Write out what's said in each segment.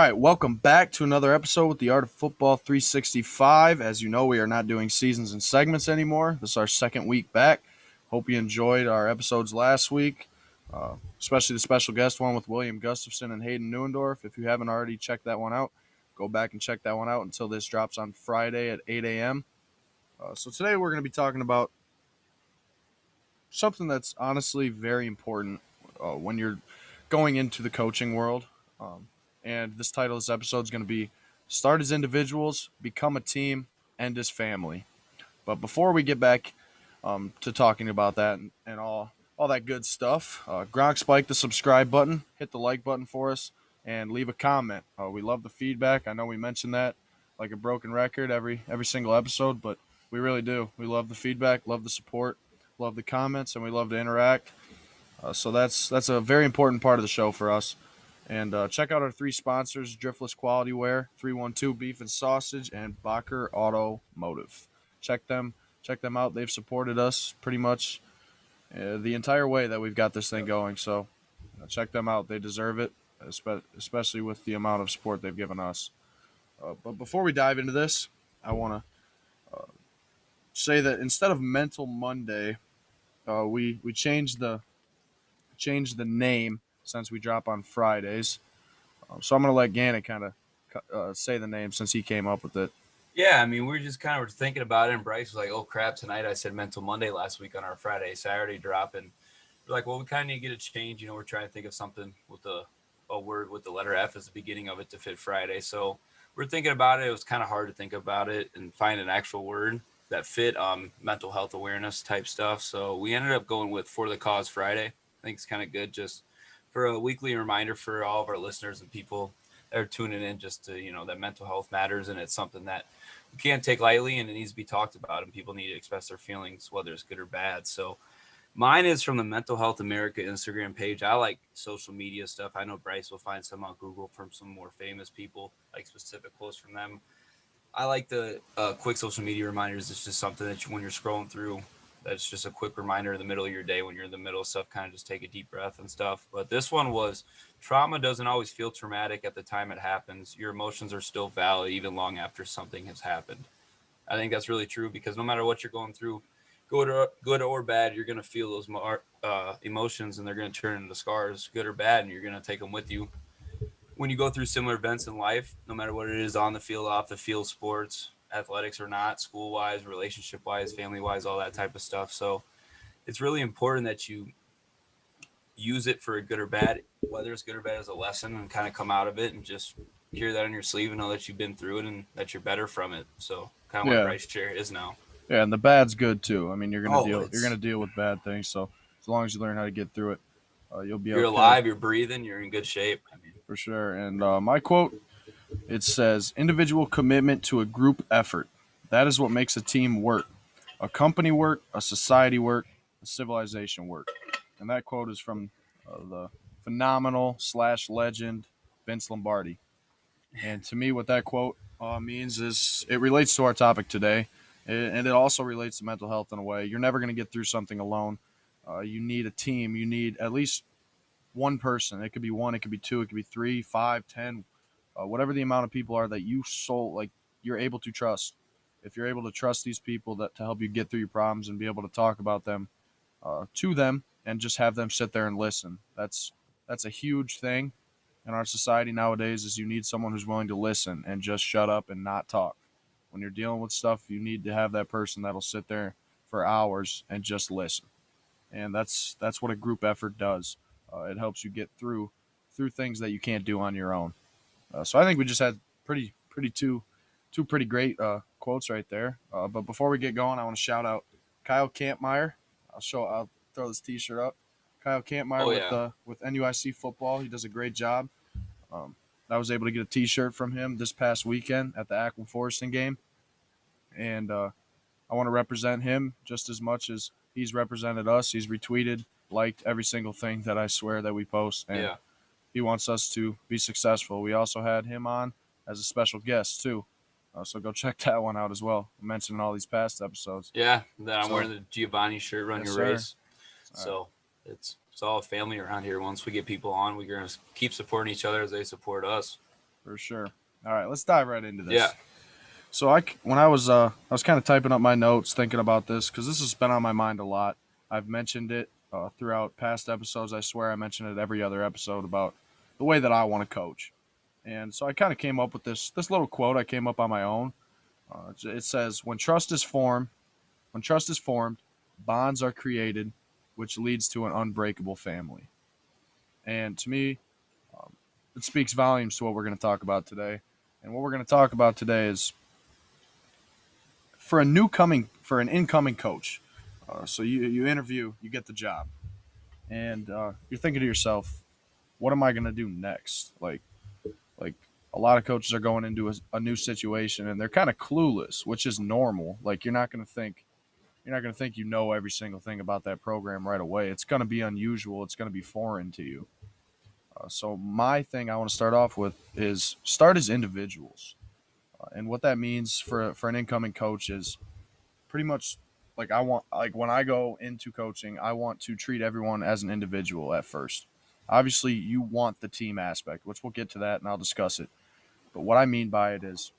right, welcome back to another episode with the Art of Football 365. As you know, we are not doing seasons and segments anymore. This is our second week back. Hope you enjoyed our episodes last week, especially the special guest one with William Gustafson and Hayden Neuendorf. If you haven't already checked that one out, go back and check that one out until this drops on Friday at 8 a.m. So today we're going to be talking about something that's honestly very important when you're going into the coaching world. Um, and this title of this episode is going to be Start as Individuals, Become a Team, End as Family. But before we get back to talking about that and all that good stuff, Gronk spike the subscribe button, hit the like button for us, and leave a comment. We love the feedback. I know we mention that like a broken record every single episode, but we really do. We love the feedback, love the support, love the comments, and we love to interact. So that's a very important part of the show for us. And check out our three sponsors: Driftless Quality Wear, 312 Beef and Sausage, and Bacher Automotive. Check them out. They've supported us pretty much the entire way that we've got this thing going. So check them out. They deserve it, especially with the amount of support they've given us. But before we dive into this, I want to say that instead of Mental Monday, we changed the name since we drop on Fridays. So I'm going to let Gannon kind of say the name since he came up with it. Yeah, I mean, we just kind of were thinking about it, and Bryce was like, oh, crap, tonight I said Mental Monday last week on our Saturday drop, and we're like, well, we kind of need to get a change. We're trying to think of something with a word with the letter F as the beginning of it to fit Friday. So we're thinking about it. It was kind of hard to think about it and find an actual word that fit mental health awareness type stuff. So we ended up going with For the Cause Friday. I think it's kind of good just for a weekly reminder for all of our listeners and people that are tuning in just to, that mental health matters, and it's something that you can't take lightly, and it needs to be talked about, and people need to express their feelings, whether it's good or bad. So mine is from the Mental Health America Instagram page. I like social media stuff. I know Bryce will find some on Google from some more famous people, like specific posts from them. I like the quick social media reminders. It's just something that when you're scrolling through, that's just a quick reminder in the middle of your day when you're in the middle of stuff, kind of just take a deep breath and stuff. But this one was trauma doesn't always feel traumatic at the time it happens. Your emotions are still valid even long after something has happened. I think that's really true because no matter what you're going through, good or bad, you're going to feel those emotions, and they're going to turn into scars, good or bad, and you're going to take them with you when you go through similar events in life, no matter what it is, on the field, off the field, sports, athletics or not, school wise, relationship wise, family wise, all that type of stuff. So it's really important that you use it for a good or bad, whether it's good or bad, as a lesson, and kind of come out of it and just carry that on your sleeve and know that you've been through it and that you're better from it. So kind of what Yeah, Bryce Chair is now. yeah, and the bad's good too. I mean, Oh, you're gonna it's deal with bad things. So as long as you learn how to get through it, you'll be you're okay alive, you're breathing, you're in good shape. I mean, for sure. And my quote, it says, "Individual commitment to a group effort. That is what makes a team work, a company work, a society work, a civilization work." And that quote is from the phenomenal / legend Vince Lombardi. And to me, what that quote means is it relates to our topic today, and it also relates to mental health in a way. You're never going to get through something alone. You need a team. You need at least one person. It could be one, it could be two, it could be three, five, 10, whatever the amount of people are that you're able to trust. If you're able to trust these people that to help you get through your problems and be able to talk about them to them and just have them sit there and listen. That's a huge thing in our society nowadays is you need someone who's willing to listen and just shut up and not talk. When you're dealing with stuff, you need to have that person that'll sit there for hours and just listen. And that's what a group effort does. It helps you get through things that you can't do on your own. So I think we just had two pretty great quotes right there. But before we get going, I want to shout out Kyle Campmeyer. I'll throw this T-shirt up. Kyle Campmeyer oh yeah. with NUIC football. He does a great job. Um, I was able to get a T-shirt from him this past weekend at the Akron Forreston game, and I want to represent him just as much as he's represented us. He's retweeted, liked every single thing that I swear that we post, and Yeah. he wants us to be successful. We also had him on as a special guest too, so go check that one out as well. I mentioned in all these past episodes. Yeah. Then I'm So wearing the Giovanni shirt, Run yes, Your sir. Race. All right. So it's all family around here. Once we get people on, we're gonna keep supporting each other as they support us. For sure. All right, let's dive right into Yeah. this. So when I was kind of typing up my notes, thinking about this because this has been on my mind a lot. I've mentioned it throughout past episodes. I swear I mention it every other episode about the way that I want to coach. And so I kind of came up with this little quote. I came up on my own. It says, when trust is formed, bonds are created, which leads to an unbreakable family." And to me, um, it speaks volumes to what we're going to talk about today. And what we're going to talk about today is for an incoming coach. So you interview, you get the job, and you're thinking to yourself, what am I going to do next? Like a lot of coaches are going into a new situation and they're kind of clueless, which is normal. Like you're not going to think you know every single thing about that program right away. It's going to be unusual. It's going to be foreign to you. So my thing I want to start off with is start as individuals, and what that means for an incoming coach is pretty much like when I go into coaching, I want to treat everyone as an individual at first. Obviously, you want the team aspect, which we'll get to that and I'll discuss it. But what I mean by it is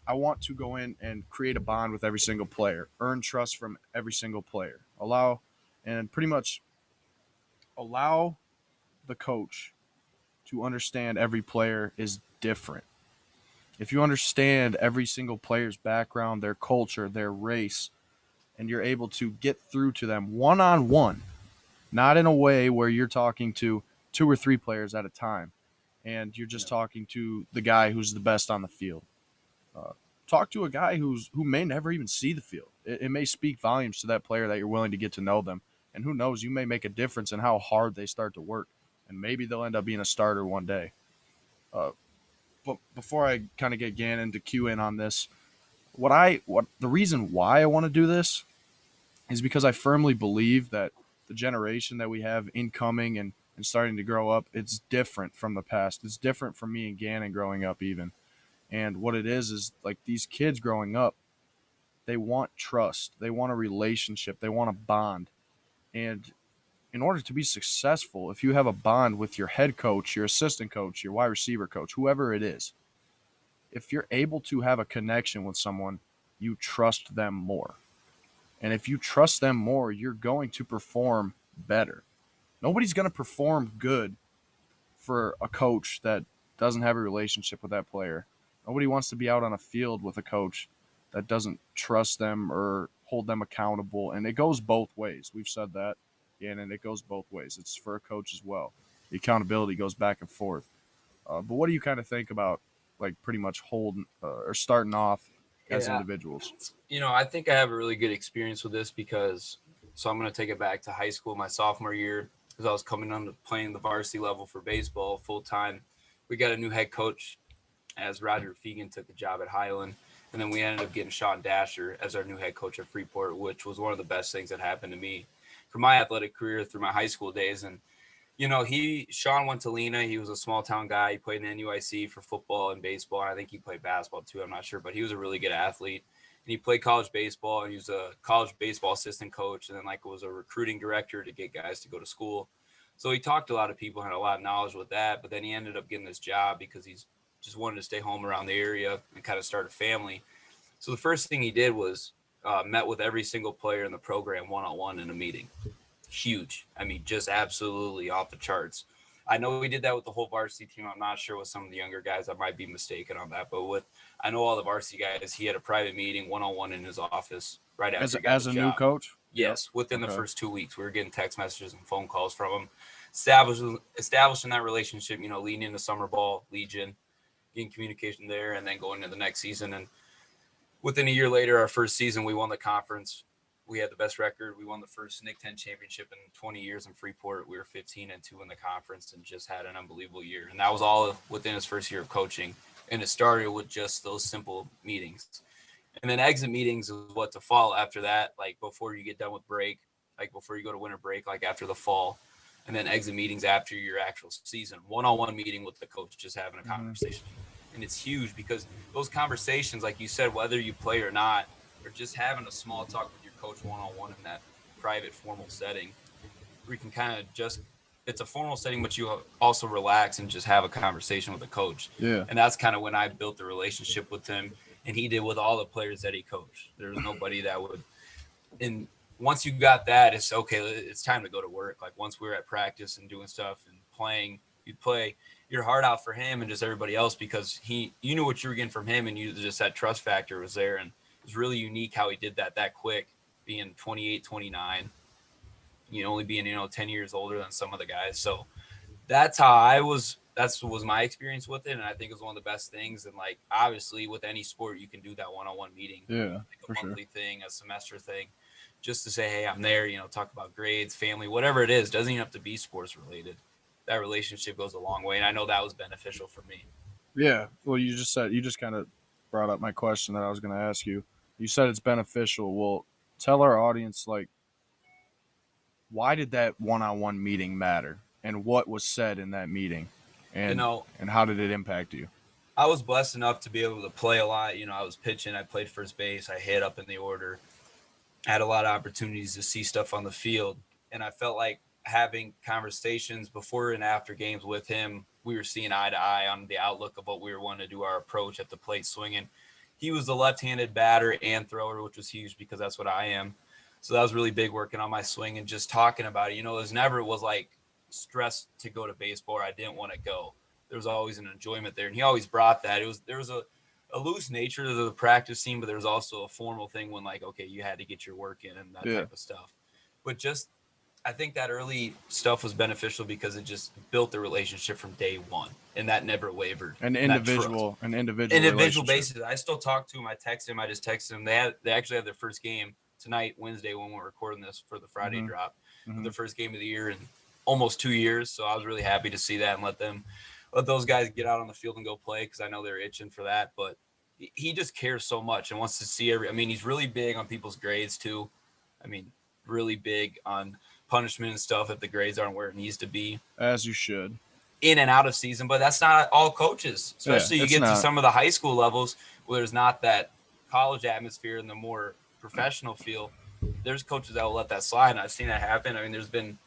I want to go in and create a bond with every single player, earn trust from every single player, and pretty much allow the coach to understand every player is different. If you understand every single player's background, their culture, their race, and you're able to get through to them one on one, not in a way where you're talking to two or three players at a time and you're just Yeah. talking to the guy who's the best on the field. Uh, Talk to a guy who may never even see the field. It may speak volumes to that player that you're willing to get to know them, and who knows, you may make a difference in how hard they start to work, and maybe they'll end up being a starter one day. Uh, but before I kind of get Gannon to cue in on this, what the reason why I want to do this is because I firmly believe that the generation that we have incoming and starting to grow up, it's different from the past. It's different from me and Gannon growing up even. And what it is like these kids growing up, they want trust, they want a relationship, they want a bond. And in order to be successful, if you have a bond with your head coach, your assistant coach, your wide receiver coach, whoever it is, if you're able to have a connection with someone, you trust them more. And if you trust them more, you're going to perform better. Nobody's going to perform good for a coach that doesn't have a relationship with that player. Nobody wants to be out on a field with a coach that doesn't trust them or hold them accountable. And it goes both ways. We've said that. Yeah, and it goes both ways. It's for a coach as well. The accountability goes back and forth. But what do you kind of think about, like, pretty much holding or starting off as Yeah. individuals? I think I have a really good experience with this because, so I'm going to take it back to high school, my sophomore year, because I was coming on to playing the varsity level for baseball full time. We got a new head coach as Roger Fegan took the job at Highland. And then we ended up getting Sean Dasher as our new head coach at Freeport, which was one of the best things that happened to me for my athletic career through my high school days. And Sean went to Lena. He was a small town guy. He played in the NUIC for football and baseball. And I think he played basketball too. I'm not sure, but he was a really good athlete. And he played college baseball, and he was a college baseball assistant coach, and then was a recruiting director to get guys to go to school. So he talked to a lot of people, had a lot of knowledge with that. But then he ended up getting this job because he's just wanted to stay home around the area and kind of start a family. So the first thing he did was met with every single player in the program one on one in a meeting. Huge. I mean, just absolutely off the charts. I know we did that with the whole varsity team. I'm not sure with some of the younger guys. I might be mistaken on that, but I know all the varsity guys. He had a private meeting one on one in his office right after he got As the a new job. coach? Yep. Yes, within the Okay. first 2 weeks, we were getting text messages and phone calls from him, establishing that relationship. Leading into summer ball, Legion, getting communication there, and then going into the next season. And within a year later, our first season, we won the conference. We had the best record. We won the first Nick 10 championship in 20 years in Freeport. We were 15-2 in the conference and just had an unbelievable year. And that was all within his first year of coaching. And it started with just those simple meetings. And then exit meetings is what to follow after that, like before you get done with break, like before you go to winter break, like after the fall. And then exit meetings after your actual season. One-on-one meeting with the coach, just having a Mm-hmm. conversation. And it's huge because those conversations, like you said, whether you play or not, or just having a small talk with your coach one-on-one in that private, formal setting, where you can kind of just it's a formal setting, but you also relax and just have a conversation with a coach. Yeah. And that's kind of when I built the relationship with him, and he did with all the players that he coached. There was nobody that would. And once you got that, it's okay. It's time to go to work. Like once we were at practice and doing stuff and playing, you'd play your heart out for him and just everybody else because you knew what you were getting from him, and you just that trust factor was there. And it was really unique how he did that quick, being 28, 29, only being 10 years older than some of the guys. So that's how I was. That's was my experience with it, and I think it was one of the best things. And like obviously, with any sport, you can do that one-on-one meeting, Yeah, like a for sure. monthly thing, a semester thing, just to say, hey, I'm there. Talk about grades, family, whatever it is. Doesn't even have to be sports related. That relationship goes a long way, and I know that was beneficial for me. Yeah. Well, you just kind of brought up my question that I was going to ask you. You said it's beneficial. Well, tell our audience like why did that one-on-one meeting matter and what was said in that meeting You and know, and how did it impact you? I was blessed enough to be able to play a lot. I was pitching, I played first base, I hit up in the order, I had a lot of opportunities to see stuff on the field, and I felt like having conversations before and after games with him, we were seeing eye to eye on the outlook of what we were wanting to do, our approach at the plate swinging. He was the left-handed batter and thrower, which was huge because that's what I am. So that was really big working on my swing and just talking about it. It was like stress to go to baseball or I didn't want to go. There was always an enjoyment there, and he always brought that. There was a loose nature to the practice scene, but there was also a formal thing when like, okay, you had to get your work in and that Yeah. type of stuff. But just I think that early stuff was beneficial because it just built the relationship from day one, and that never wavered. And that trust, An individual individual relationship. basis. I still talk to him. I text him. I just texted him. They actually had their first game tonight, Wednesday, when we're recording this for the Friday Mhm. drop, for Mhm. their first game of the year in almost 2 years. So I was really happy to see that and let those guys get out on the field and go play because I know they're itching for that. But he just cares so much and wants to see every. I mean, he's really big on people's grades too. I mean, really big on punishment and stuff if the grades aren't where it needs to be As you should. in and out of season. But that's not all coaches, Yeah, especially you it's get to not. some of the high school levels where there's not that college atmosphere and the more professional feel. There's coaches that will let that slide, and I've seen that happen. I mean, there's been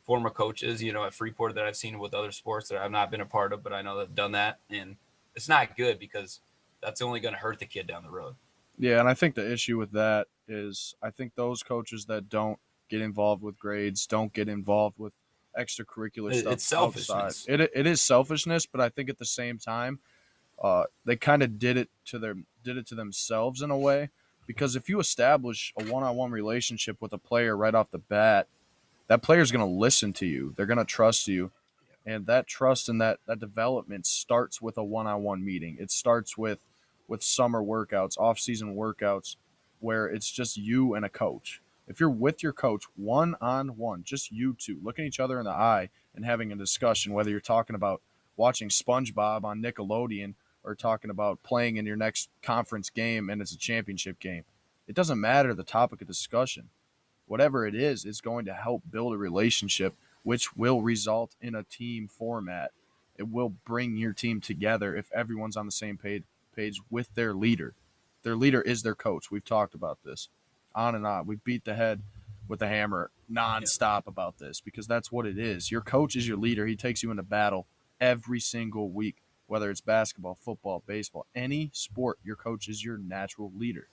former coaches, at Freeport that I've seen with other sports that I've not been a part of, but I know that have done that, and it's not good because that's only going to hurt the kid down the road. Yeah, and I think the issue with that is I think those coaches that don't get involved with grades, don't get involved with extracurricular stuff It's outside. selfishness. It is selfishness, but I think at the same time, they kind of did it to themselves in a way because if you establish a one-on-one relationship with a player right off the bat, that player's going to listen to you. They're going to trust you, and that trust and that development starts with a one-on-one meeting. It starts with summer workouts, off-season workouts, where it's just you and a coach. If you're with your coach one on one, just you two looking each other in the eye and having a discussion, whether you're talking about watching SpongeBob on Nickelodeon or talking about playing in your next conference game and it's a championship game, it doesn't matter the topic of discussion. Whatever it is, it's going to help build a relationship, which will result in a team format. It will bring your team together if everyone's on the same page with their leader. Their leader is their coach. We've talked about this on and on. We beat the head with a hammer Yeah. nonstop about this because that's what it is. Your coach is your leader. He takes you into battle every single week, whether it's basketball, football, baseball, any sport. Your coach is your natural leader.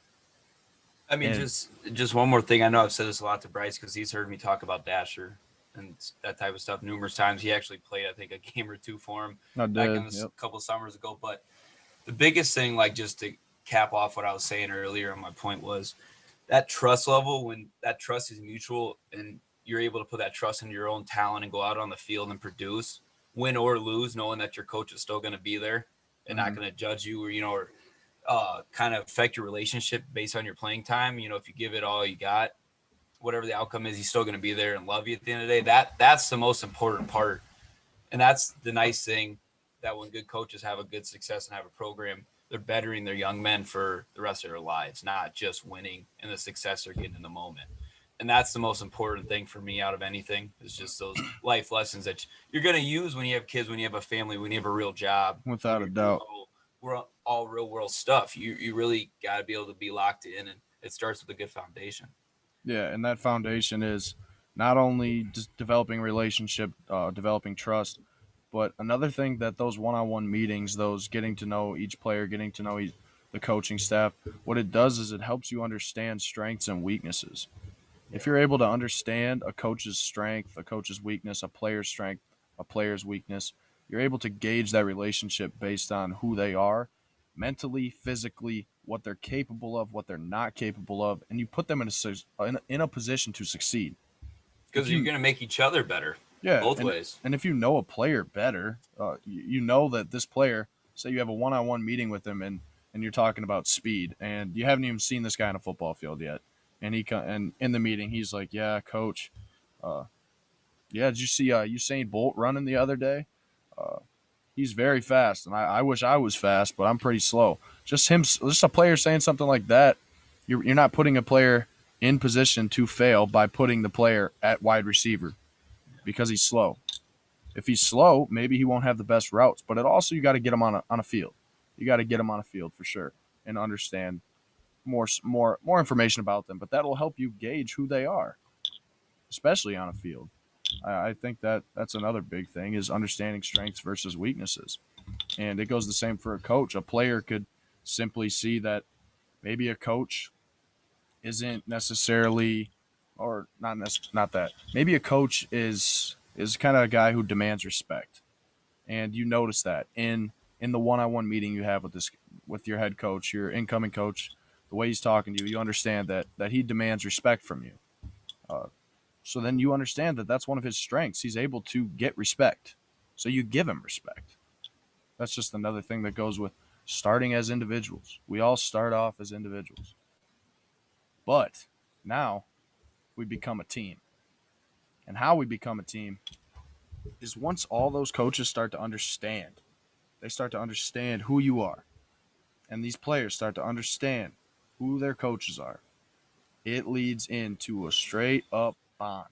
I mean, And just one more thing. I know I've said this a lot to Bryce because he's heard me talk about Dasher and that type of stuff numerous times. He actually played, I think, a game or two for him I back in did. this Yep. couple of summers ago. But the biggest thing, like just to cap off what I was saying earlier, and my point was that trust level. When that trust is mutual and you're able to put that trust into your own talent and go out on the field and produce, win or lose, knowing that your coach is still going to be there and not Mm-hmm. going to judge you or kind of affect your relationship based on your playing time. If you give it all you got, whatever the outcome is, he's still going to be there and love you at the end of the day. That's the most important part, and that's the nice thing that when good coaches have a good success and have a program, they're bettering their young men for the rest of their lives, not just winning and the success they're getting in the moment. And that's the most important thing for me out of anything is just those life lessons that you're going to use when you have kids, when you have a family, when you have a real job, when Without a you're doing doubt. all real world stuff. You really got to be able to be locked in, and it starts with a good foundation. Yeah, and that foundation is Not only just developing relationship, developing trust, but another thing that those one-on-one meetings, those getting to know each player, getting to know the coaching staff, what it does is it helps you understand strengths and weaknesses. If Yeah. you're able to understand a coach's strength, a coach's weakness, a player's strength, a player's weakness, you're able to gauge that relationship based on who they are mentally, physically, what they're capable of, what they're not capable of, and you put them in a position to succeed. If Because you're you going to make each other better yeah, both ways. and if you know a player better, you know that this player. Say you have a one-on-one meeting with him, and you're talking about speed, and you haven't even seen this guy on a football field yet, and and in the meeting he's like, "Yeah, coach, uh, yeah, did you see Usain Bolt running the other day? Uh, he's very fast, and I wish I was fast, but I'm pretty slow." Just a player saying something like that, you're not putting a player in position to fail by putting the player at wide receiver because he's slow. If he's slow, maybe he won't have the best routes, but it also you got to get him on a field. You got to get him on a field for sure and understand more information about them. But that'll help you gauge who they are, especially on a field. I think that that's another big thing is understanding strengths versus weaknesses, and it goes the same for a coach. A player could simply see that maybe a coach isn't necessarily, or not that maybe a coach is kind of a guy who demands respect, and you notice that in the one-on-one meeting you have with your head coach, your incoming coach, the way he's talking to you, you understand that he demands respect from you. Uh, so then you understand that that's one of his strengths. He's able to get respect, so you give him respect. That's just another thing that goes with starting as individuals. We all start off as individuals, but now we become a team. And how we become a team is once all those coaches start to understand. They start to understand who you are, and these players start to understand who their coaches are. It leads into a straight up bond.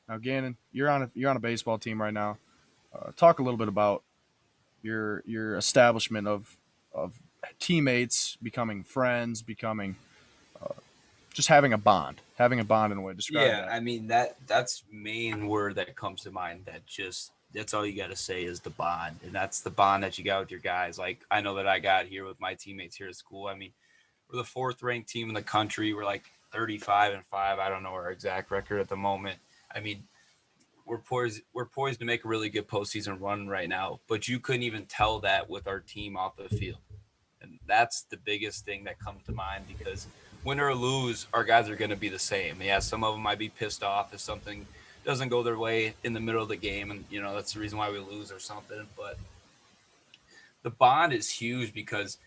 Now, Gannon, you're on a baseball team right now. Talk a little bit about your establishment of teammates becoming friends, becoming just having a bond in a way. Describe Yeah, that. I mean that's main word that comes to mind. That just that's all you got to say is the bond, and that's the bond that you got with your guys. Like I know that I got here with my teammates here at school. I mean, we're the fourth ranked team in the country. We're like 35-5. I don't know our exact record at the moment. I mean, we're poised to make a really good postseason run right now. But you couldn't even tell that with our team off the field, and that's the biggest thing that comes to mind because win or lose, our guys are going to be the same. Yeah, some of them might be pissed off if something doesn't go their way in the middle of the game, and that's the reason why we lose or something. But the bond is huge because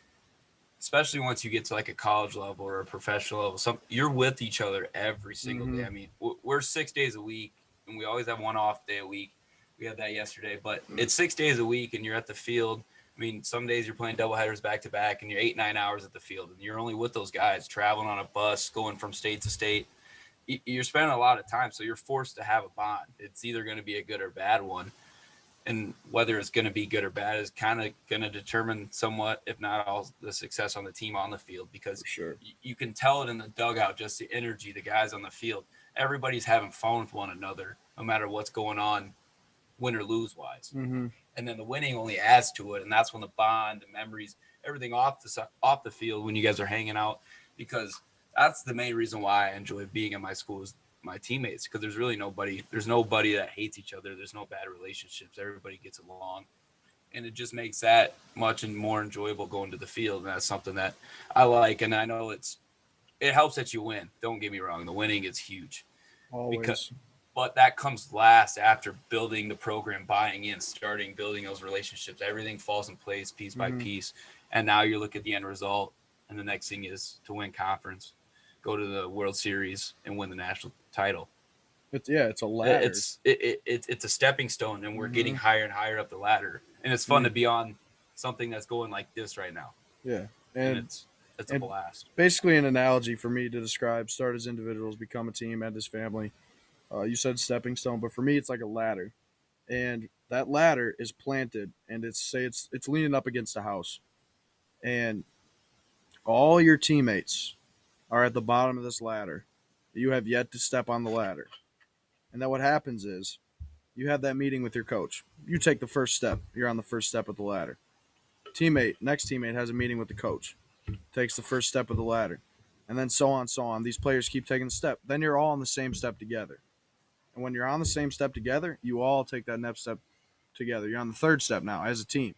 especially once you get to like a college level or a professional level, you're with each other every single day. Mm-hmm. I mean, we're 6 days a week, and we always have one off day a week. We had that yesterday, but it's 6 days a week, and you're at the field. I mean, some days you're playing doubleheaders back to back, and you're 8-9 hours at the field, and you're only with those guys traveling on a bus, going from state to state. You're spending a lot of time, so you're forced to have a bond. It's either going to be a good or bad one, and whether it's going to be good or bad is kind of going to determine somewhat, if not all, the success on the team on the field because For sure. you can tell it in the dugout, just the energy, the guys on the field. Everybody's having fun with one another, no matter what's going on, win or lose wise. Mm-hmm. And then the winning only adds to it, and that's when the bond, the memories, everything off the field when you guys are hanging out, because that's the main reason why I enjoy being at my school is my teammates because there's nobody that hates each other. There's no bad relationships. Everybody gets along, and it just makes that much and more enjoyable going to the field. And that's something that I like, and I know it helps that you win. Don't get me wrong, the winning is huge because Always. but that comes last after building the program, buying in, starting building those relationships. Everything falls in place piece by Mm-hmm. piece, and now you look at the end result, and the next thing is to win conference, go to the World Series, and win the national title. It's a ladder. It's a stepping stone, and we're Mm-hmm. getting higher and higher up the ladder, and it's fun to Mm. be on something that's going like this right now, Yeah, and and it's a and blast. basically an analogy for me to describe start as individuals, become a team, and as family. You said stepping stone, but for me, it's like a ladder, and that ladder is planted, and it's leaning up against a house, and all your teammates are at the bottom of this ladder. You have yet to step on the ladder, And then what happens is you have that meeting with your coach. You take the first step. You're on the first step of the ladder. Next teammate has a meeting with the coach, takes the first step of the ladder. And then so on, so on. These players keep taking the step. Then you're all on the same step together. And when you're on the same step together, you all take that next step together. You're on the third step now as a team.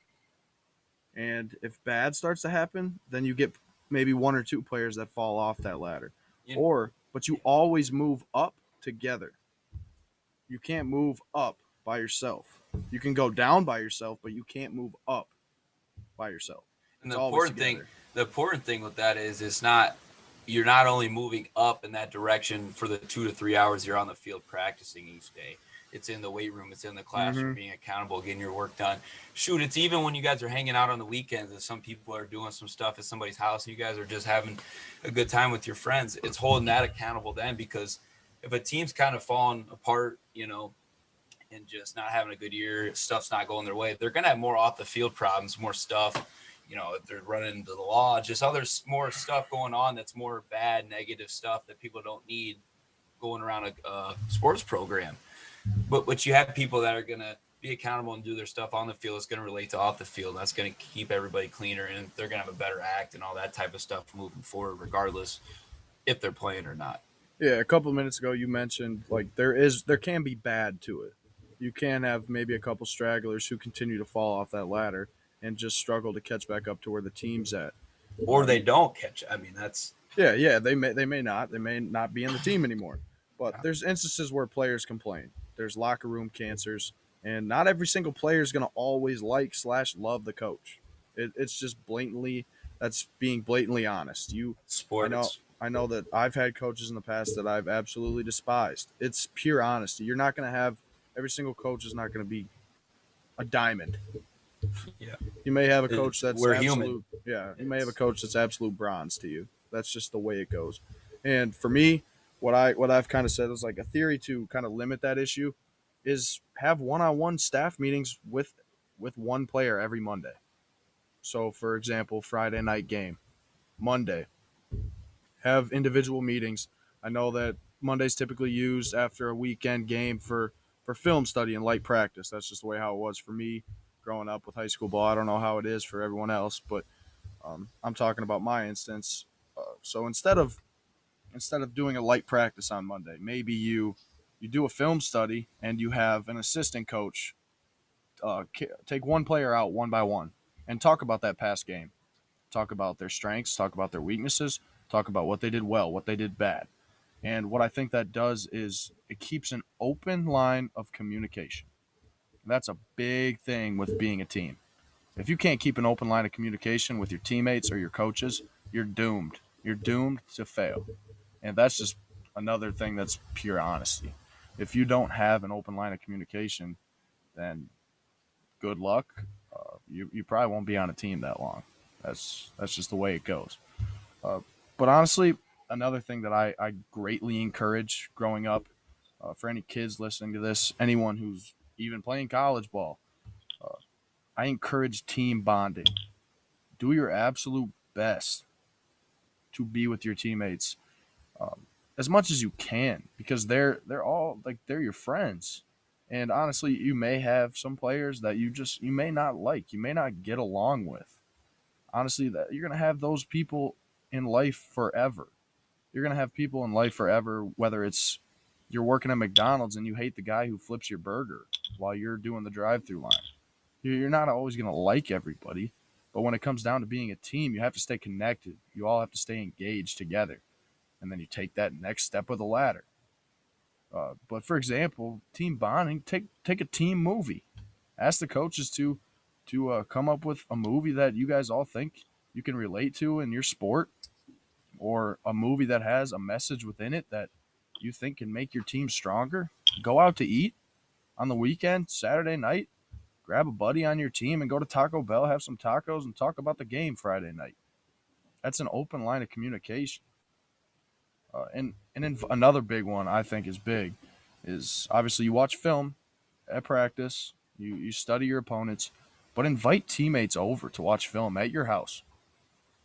And if bad starts to happen, then you get maybe one or two players that fall off that ladder. You, But you always move up together. You can't move up by yourself. You can go down by yourself, but you can't move up by yourself. and It's always together. the important thing with that is it's not you're not only moving up in that direction for the 2 to 3 hours you're on the field practicing each day. It's in the weight room. It's in the classroom, being accountable, getting your work done. Shoot, it's even when you guys are hanging out on the weekends and some people are doing some stuff at somebody's house and you guys are just having a good time with your friends. It's holding that accountable then, because if a team's kind of falling apart, and just not having a good year, stuff's not going their way, they're going to have more off the field problems, more stuff. If they're running into the law, just more stuff going on that's more bad, negative stuff that people don't need going around a sports program. But you have people that are going to be accountable and do their stuff on the field. It's going to relate to off the field. That's going to keep everybody cleaner, and they're going to have a better act and all that type of stuff moving forward, regardless if they're playing or not. Yeah, a couple of minutes ago you mentioned like there can be bad to it. You can have maybe a couple stragglers who continue to fall off that ladder and just struggle to catch back up to where the team's at. Or they don't catch it. I mean, that's Yeah, they may not be in the team anymore. But there's instances where players complain. There's locker room cancers, and not every single player is going to always like/love the coach. It's just that's being blatantly honest. sports. I know that I've had coaches in the past that I've absolutely despised. It's pure honesty. You're not going to have every single coach is not going to be a diamond. Yeah. You may have a coach that's We're absolute, human. Yeah, you may have a coach that's absolute bronze to you. That's just the way it goes. And for me, what I've kind of said is like a theory to kind of limit that issue is have one-on-one staff meetings with one player every Monday. So, for example, Friday night game, Monday, have individual meetings. I know that Monday's typically used after a weekend game for film study and light practice. That's just the way how it was for me growing up with high school ball. I don't know how it is for everyone else, but I'm talking about my instance. So instead of doing a light practice on Monday, maybe you do a film study and you have an assistant coach take one player out one by one and talk about that past game. Talk about their strengths, talk about their weaknesses, talk about what they did well, what they did bad. And what I think that does is it keeps an open line of communication. That's a big thing with being a team. If you can't keep an open line of communication with your teammates or your coaches, you're doomed. You're doomed to fail. And that's just another thing that's pure honesty. If you don't have an open line of communication, then good luck. You probably won't be on a team that long. That's just the way it goes. Uh, but honestly, another thing that I greatly encourage growing up for any kids listening to this, anyone who's even playing college ball, uh, I encourage team bonding. Do your absolute best to be with your teammates as much as you can because they're all like they're your friends. And honestly, you may have some players that you may not like, you may not get along with. Honestly, that you're gonna have those people in life forever. You're gonna have people in life forever, whether it's you're working at McDonald's and you hate the guy who flips your burger while you're doing the drive-through line. You're not always gonna like everybody, but when it comes down to being a team, you have to stay connected. You all have to stay engaged together, and then you take that next step of the ladder. But for example, team bonding, take a team movie. Ask the coaches to come up with a movie that you guys all think you can relate to in your sport, or a movie that has a message within it that you think can make your team stronger. Go out to eat on the weekend, Saturday night. Grab a buddy on your team and go to Taco Bell, have some tacos, and talk about the game Friday night. That's an open line of communication. And then another big one I think is big is obviously you watch film at practice, you study your opponents, but invite teammates over to watch film at your house.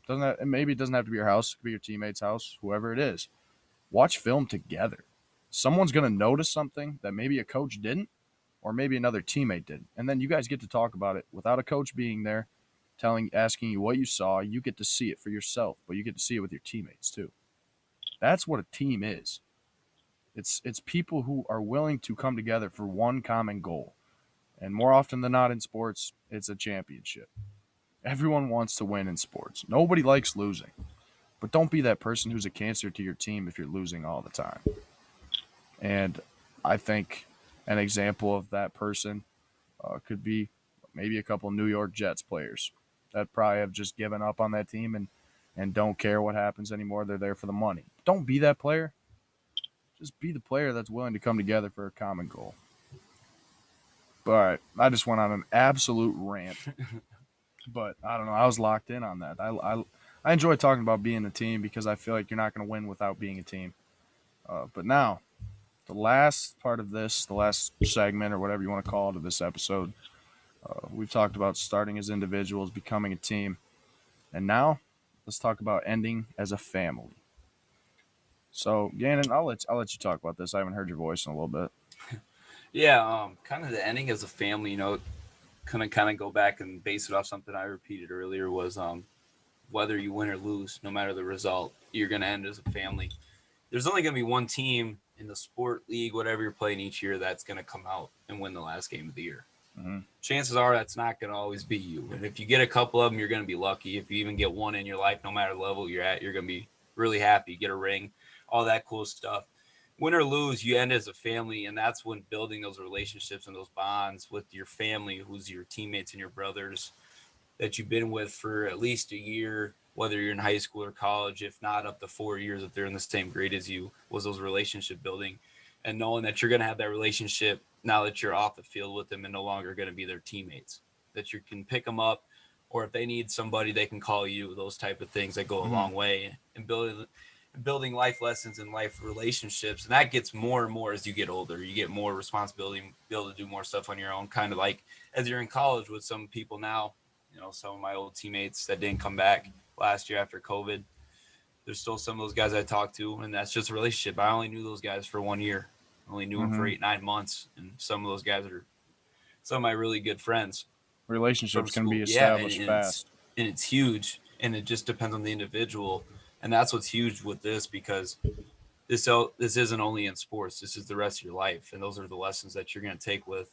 Doesn't that, maybe it doesn't have to be your house, it could be your teammate's house, whoever it is. Watch film together. someone's going to notice something that maybe a coach didn't, or maybe another teammate did. And then you guys get to talk about it without a coach being there, asking you what you saw. You get to see it for yourself, but you get to see it with your teammates too. That's what a team is. It's people who are willing to come together for one common goal. And more often than not in sports, it's a championship. Everyone wants to win in sports. Nobody likes losing. But don't be that person who's a cancer to your team if you're losing all the time. And I think an example of that person could be maybe a couple New York Jets players that probably have just given up on that team and don't care what happens anymore. They're there for the money. Don't be that player. Just be the player that's willing to come together for a common goal. But all right, I just went on an absolute rant. But I don't know. I was locked in on that. I enjoy talking about being a team because I feel like you're not going to win without being a team. But now, the last part of this, the last segment or whatever you want to call it of this episode, we've talked about starting as individuals, becoming a team, and now let's talk about ending as a family. So, Gannon, I'll let you talk about this. I haven't heard your voice in a little bit. Yeah, kind of the ending as a family, kind of go back and base it off something I repeated earlier was whether you win or lose, no matter the result, you're going to end as a family. There's only going to be one team in the sport league, whatever you're playing each year, that's going to come out and win the last game of the year. Mm-hmm. Chances are that's not going to always be you. And if you get a couple of them, you're going to be lucky. If you even get one in your life, no matter the level you're at, you're going to be really happy. Get a ring, all that cool stuff. Win or lose, you end as a family, and that's when building those relationships and those bonds with your family, who's your teammates and your brothers that you've been with for at least a year, whether you're in high school or college, if not up to 4 years, if they're in the same grade as you, was those relationship building and knowing that you're going to have that relationship now that you're off the field with them and no longer going to be their teammates, that you can pick them up, or if they need somebody, they can call you, those type of things that go a long way in building life lessons and life relationships. And that gets more and more as you get older. You get more responsibility, be able to do more stuff on your own, kind of like as you're in college with some people now. Some of my old teammates that didn't come back last year after COVID, there's still some of those guys I talk to, and that's just a relationship. I only knew those guys for 1 year. I only knew them for 8-9 months, and some of those guys are some of my really good friends from Relationships can school. be Yeah, established fast. and it's huge, and it just depends on the individual, and that's what's huge with this because this isn't only in sports. This is the rest of your life, and those are the lessons that you're going to take with.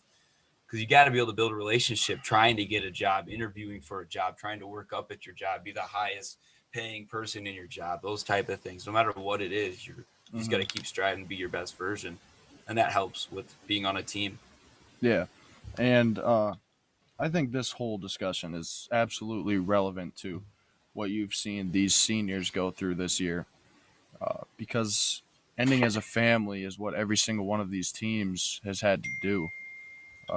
Because you got to be able to build a relationship, trying to get a job, interviewing for a job, trying to work up at your job, be the highest paying person in your job, those type of things. No matter what it is, you just got to keep striving to be your best version, and that helps with being on a team. Yeah. And I think this whole discussion is absolutely relevant to what you've seen these seniors go through this year, because ending as a family is what every single one of these teams has had to do.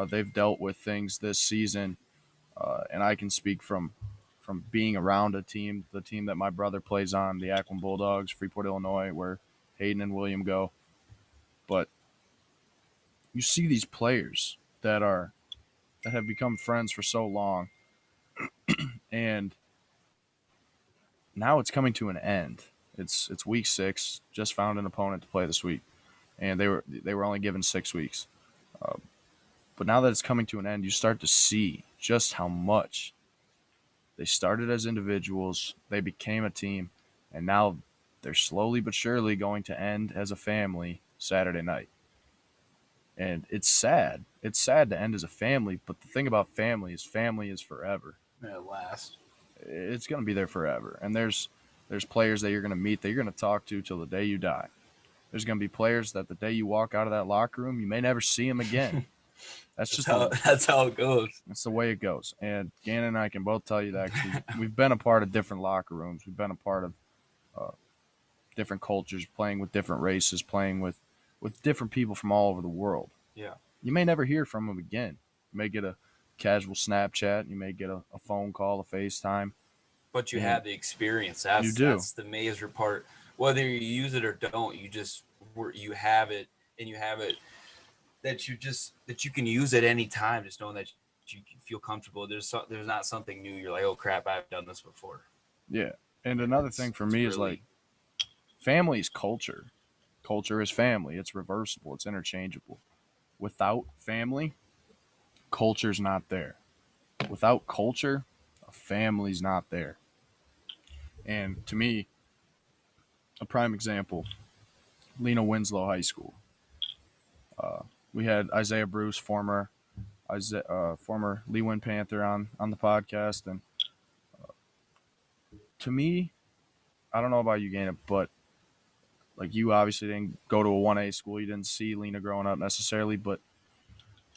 They've dealt with things this season, and I can speak from being around a team, the team that my brother plays on, the Akron Bulldogs, Freeport, Illinois, where Hayden and William go. But you see these players that have become friends for so long, and now it's coming to an end. It's week 6. Just found an opponent to play this week, and they were only given 6 weeks. Uh, but now that it's coming to an end, you start to see just how much they started as individuals, they became a team, and now they're slowly but surely going to end as a family Saturday night. And it's sad. It's sad to end as a family, but the thing about family is forever. At last, It's going to be there forever. And there's players that you're going to meet that you're going to talk to till the day you die. There's going to be players that the day you walk out of that locker room, you may never see them again. that's how it goes. That's the way it goes. And Gannon and I can both tell you that we've been a part of different locker rooms. We've been a part of different cultures, playing with different races, playing with different people from all over the world. Yeah, You may never hear from them again. You may get a casual Snapchat. You may get a phone call, a FaceTime. but you And have the experience. you That's do. that's the major part. Whether you use it or don't, you have it, and you have it that you can use at any time. Just knowing that you feel comfortable. There's not something new. You're like, oh crap, I've done this before. Yeah. And another It's thing for it's me is like really family is culture. Culture is family. It's reversible. It's interchangeable. Without family, culture's not there. Without culture, a family's not there. And to me, a prime example, Lena Winslow High School. Uh, we had Isaiah Bruce, former Lee Win Panther, on the podcast, and to me, I don't know about you, Gannon, but like you obviously didn't go to a 1A school, you didn't see Lena growing up necessarily, but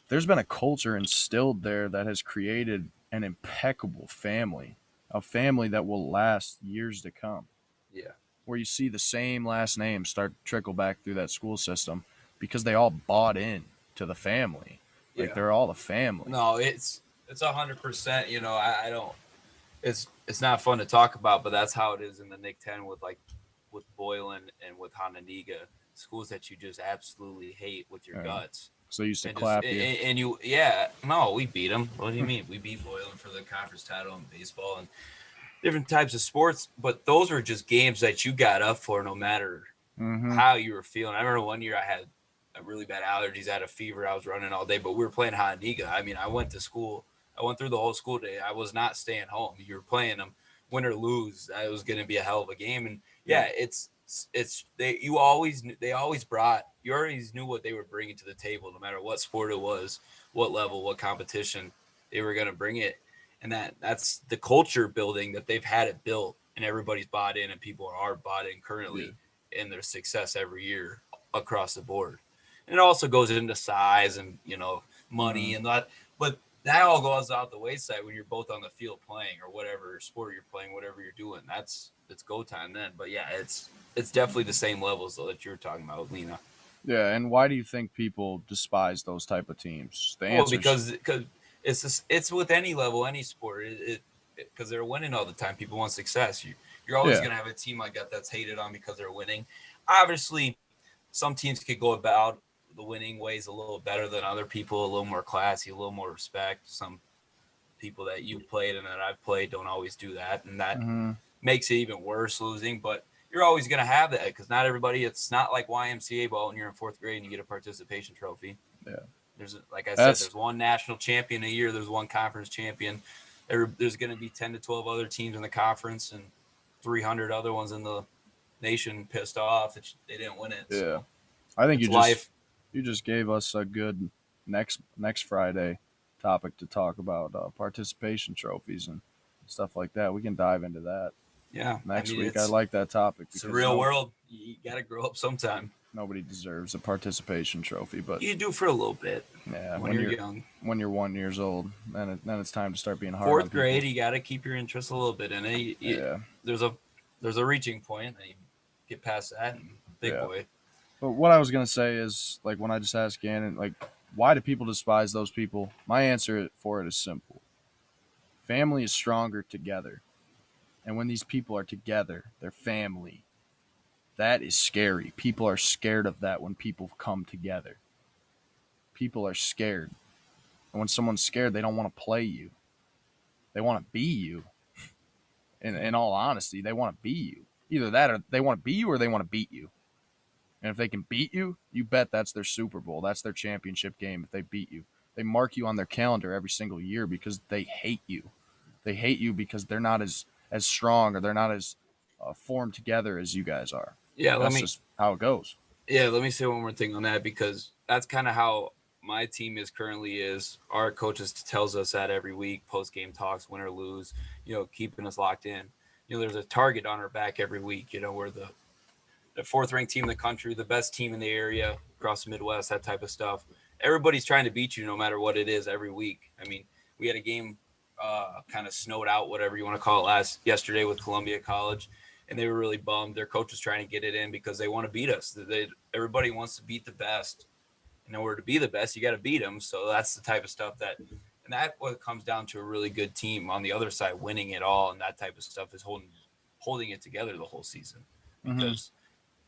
there's been a culture instilled there that has created an impeccable family, a family that will last years to come, Yeah. where you see the same last names start to trickle back through that school system because they all bought in to the family. Like Yeah. they're all a family. No, it's 100%. You know, I don't. It's not fun to talk about, but that's how it is in the Nick 10 with like with Boylan and with Hananiga, schools that you just absolutely hate with your Yeah. guts. So they used to And just clap you. and you yeah, no, we beat them. What do you mean? We beat Boylan for the conference title in baseball and different types of sports, but those were just games that you got up for no matter Mm-hmm. how you were feeling. I remember one year I had a really bad allergies, I had a fever, I was running all day, but we were playing Hananiga. I mean, I went to school, I went through the whole school day. I was not staying home. You were playing them, win or lose. It was going to be a hell of a game, and yeah, it's they always brought, you always knew what they were bringing to the table, no matter what sport it was, what level, what competition they were going to bring it, and that's the culture building that they've had it built, and everybody's bought in, and people are bought in currently in their success every year across the board. And it also goes into size and money and that, but that all goes out the wayside when you're both on the field playing or whatever sport you're playing, whatever you're doing. It's go time then. But yeah, it's definitely the same levels though that you're talking about with Lena. Yeah, and why do you think people despise those type of teams? The Well, answer's because it's with any level, any sport. Because they're winning all the time. People want success. You're always yeah. gonna have a team like that that's hated on because they're winning. Obviously, some teams could go about the winning ways a little better than other people, a little more classy, a little more respect. Some people that you've played and that I've played don't always do that, and that Mm-hmm. makes it even worse losing. But you're always going to have that because not everybody. It's not like YMCA ball when you're in fourth grade and you get a participation trophy. Yeah. There's, like I said, That's there's one national champion a year. There's one conference champion. There's going to be 10 to 12 other teams in the conference and 300 other ones in the nation pissed off that they didn't win it. yeah. So I think it's life. you just gave us a good next Friday topic to talk about, participation trophies and stuff like that. We can dive into that Yeah, I next mean week. I like that topic it's the because real world. You got to grow up sometime. nobody deserves a participation trophy, but You do for a little bit yeah, when you're young. when you're 1 years old, then it's time to start being hard on Fourth people. grade, you got to keep your interest a little bit in it. Yeah, There's a reaching point, and you get past that, and big yeah. boy. But what I was gonna say is, like, when I just asked Gannon, like, why do people despise those people? My answer for it is simple: family is stronger together, and when these people are together, they're family. That is scary. People are scared of that when people come together. People are scared, and when someone's scared, they don't want to play you. They want to be you. In all honesty, they want to be you. Either that, or they want to be you, or they want to beat you. And if they can beat you, you bet that's their Super Bowl. That's their championship game if they beat you. They mark you on their calendar every single year because they hate you. They hate you because they're not as strong, or they're not as formed together as you guys are. Yeah, That's just how it goes. let me say one more thing on that because that's kind of how my team is currently is. Our coaches tells us that every week, post game talks, win or lose, keeping us locked in. There's a target on our back every week. We're the fourth ranked team in the country, the best team in the area across the Midwest, that type of stuff. Everybody's trying to beat you no matter what it is every week. I mean, we had a game kind of snowed out, whatever you want to call it, yesterday with Columbia College, and they were really bummed. Their coach was trying to get it in because they want to beat us. Everybody wants to beat the best. In order to be the best, you got to beat them. So that's the type of stuff and that what comes down to a really good team on the other side winning it all, and that type of stuff is holding it together the whole season because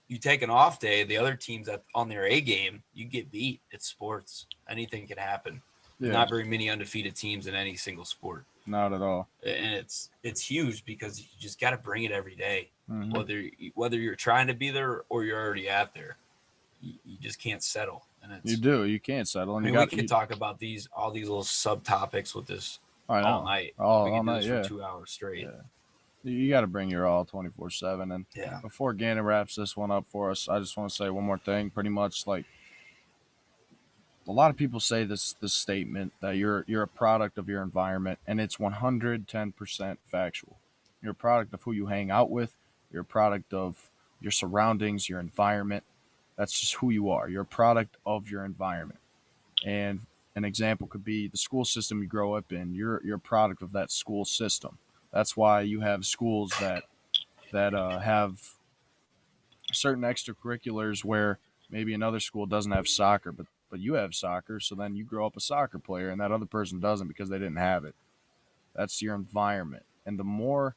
you take an off day, the other teams that on their A game, you get beat. It's sports. Anything can happen. Yeah. Not very many undefeated teams in any single sport. Not at all. And it's huge because you just got to bring it every day, Mm-hmm. whether you're trying to be there or you're already at there. just can't settle. And it's You can't settle, and I you mean, we got. could talk about all these little subtopics with this I all know, night. We all could do night. this for Yeah, 2 hours straight. yeah. You got to bring your all 24/7. And Yeah. before Gannon wraps this one up for us, I just want to say one more thing. Pretty much, like a lot of people say this statement that you're a product of your environment, and it's 110% factual. You're a product of who you hang out with. You're a product of your surroundings, your environment. That's just who you are. You're a product of your environment. And an example could be the school system you grow up in. You're a product of that school system. That's why you have schools that have certain extracurriculars where maybe another school doesn't have soccer, but you have soccer, so then you grow up a soccer player, and that other person doesn't because they didn't have it. That's your environment, and the more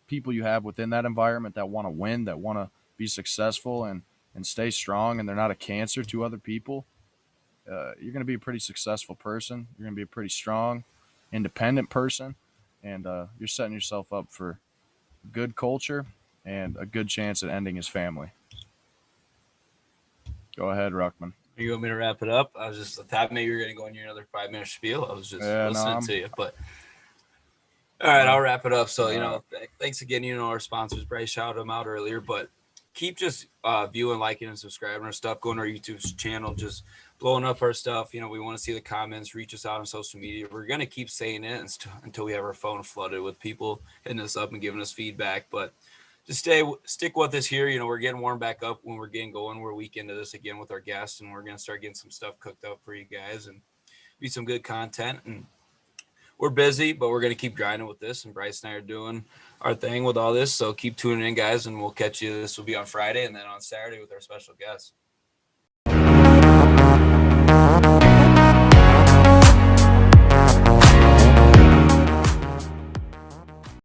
people you have within that environment that want to win, that want to be successful and stay strong, and they're not a cancer to other people, you're going to be a pretty successful person. You're going to be a pretty strong, independent person, and you're setting yourself up for good culture and a good chance at ending his family. Go ahead, Ruckman. You want me to wrap it up? I was just, I thought maybe you were going to go in your another 5 minute spiel. I was just Yeah, no, listening I'm. to you, but all right, I'll wrap it up. So, Uh, thanks again. Our sponsors, Bryce shouted them out earlier, but keep just viewing, liking, and subscribing our stuff. Going to our YouTube channel, just blowing up our stuff. We want to see the comments. Reach us out on social media. We're going to keep saying it until we have our phone flooded with people hitting us up and giving us feedback. But just stick with us here. We're getting warmed back up when we're getting going. We're a week into this again with our guests, and we're going to start getting some stuff cooked up for you guys and be some good content. And we're busy, but we're going to keep grinding with this. And Bryce and I are doing our thing with all this. So keep tuning in, guys, and we'll catch you. This will be on Friday and then on Saturday with our special guests.